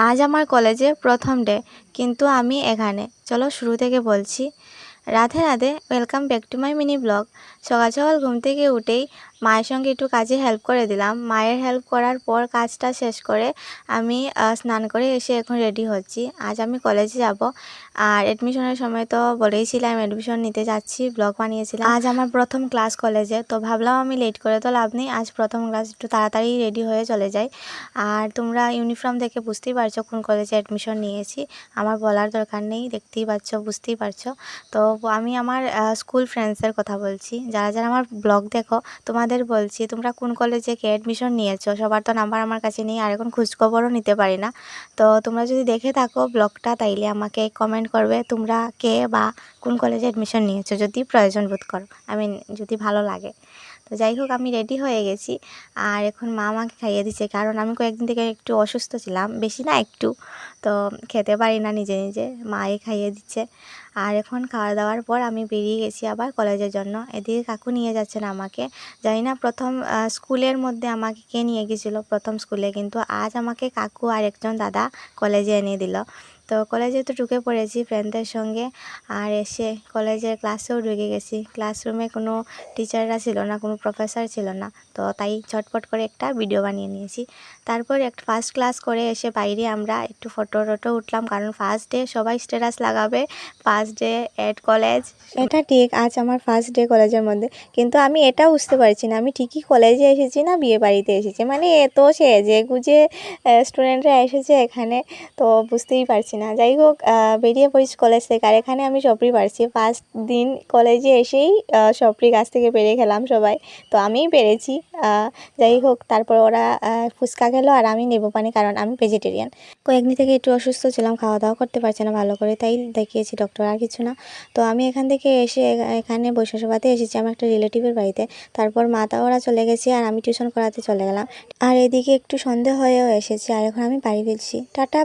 আজ আমার কলেজে প্রথম ডে, কিন্তু আমি এখানে। চলো শুরু থেকে বলছি। Radhe Radhe, welcome back to my mini blog. সকাল সকাল ঘুম থেকে উঠেই মায়ের সঙ্গে একটু কাজে হেল্প করে দিলাম। মায়ের হেল্প করার পর কাজটা শেষ করে আমি স্নান করে এসে এখন রেডি হচ্ছি। আজ আমি কলেজে যাব, আর অ্যাডমিশনের সময় তো বলেইছিলাম অ্যাডমিশন নিতে যাচ্ছি, ব্লগ বানিয়েছিলাম। আজ আমার প্রথম ক্লাস কলেজে, তো ভাবলাম আমি লেট করে তো লাভ নেই, আজ প্রথম ক্লাস, একটু তাড়াতাড়ি রেডি হয়ে চলে যাই। আর তোমরা ইউনিফর্ম দেখে বুঝতেই পারছো কোন কলেজে অ্যাডমিশন নিয়েছি, আমার বলার দরকার নেই, দেখতেই পাচ্ছ, বুঝতেই পারছো। তো আমি আমার স্কুল ফ্রেন্ডসের কথা বলছি, যারা যারা আমার ব্লগ দেখো তোমাদের বলছি, তোমরা কোন কলেজে কে অ্যাডমিশন নিয়েছো। সবার তো নাম্বার আমার কাছে নেই, আর এখন খোঁজখবরও নিতে পারি না। তো তোমরা যদি দেখে থাকো ব্লগটা, তাইলে আমাকে কমেন্ট করবে তোমরা কে বা কোন কলেজে অ্যাডমিশন নিয়েছো, যদি প্রয়োজন বোধ করো, যদি ভালো লাগে। তো যাই হোক, আমি রেডি হয়ে গেছি, আর এখন মা আমাকে খাইয়ে দিচ্ছে, কারণ আমি কয়েকদিন থেকে একটু অসুস্থ ছিলাম, বেশি না একটু, তো খেতে পারি না নিজে নিজে, মাই খাইয়ে দিচ্ছে। আর এখন খাওয়া দাওয়ার পর আমি বেরিয়ে গেছি আবার কলেজের জন্য। এদিকে কাকু নিয়ে যাচ্ছেন আমাকে, জানি না প্রথম স্কুলের মধ্যে আমাকে কে নিয়ে গেছিলো প্রথম স্কুলে, কিন্তু আজ আমাকে কাকু আর একজন দাদা কলেজে এনে দিল। তো কলেজে তো ঢুকে পড়েছি ফ্রেন্ডদের সঙ্গে, আর এসে কলেজের ক্লাসেও ঢুকে গেছি। ক্লাসরুমে কোনো টিচাররা ছিল না, কোনো প্রফেসর ছিল না, তো তাই চটপট করে একটা ভিডিও বানিয়ে নিয়েছি। তারপর একটা ফার্স্ট ক্লাস করে এসে বাইরে আমরা একটু ফটো টটো উঠলাম, কারণ ফার্স্ট ডে সবাই স্ট্যাটাস লাগাবে, ফার্স্ট ডে এট কলেজ। এটা ঠিক, আজ আমার ফার্স্ট ডে কলেজের মধ্যে, কিন্তু আমি এটা বুঝতে পারছি না আমি ঠিকই কলেজে এসেছি না বিয়ে বাড়িতে এসেছি। মানে এত সেজে গুজে স্টুডেন্টরা এসেছে এখানে, তো বুঝতেই পারছি না। যাই হোক, বেরিয়ে পড়েছি কলেজ থেকে, আর এখানে আমি সবরি পারছি। ফার্স্ট দিন কলেজে এসেই সবরি গাছ থেকে পেরে খেলাম সবাই, তো আমিই পেরেছি। যাই হোক, তারপর ওরা ফুচকা খেলো, আর আমি নেবো পানি, কারণ আমি ভেজিটেরিয়ান। কয়েকদিন থেকে একটু অসুস্থ ছিলাম, খাওয়া দাওয়া করতে পারছি না ভালো করে, তাই দেখিয়েছি ডক্টর, আর কিছু না। তো আমি এখান থেকে এসে এখানে বৈশাখবাতে এসেছি আমার একটা রিলেটিভের বাড়িতে। তারপর মাতা ওরা চলে গেছে, আর আমি টিউশন করাতে চলে গেলাম। আর এদিকে একটু সন্ধে হয়েও এসেছে, আর এখন আমি বাড়ি ফিরছি। টাটা।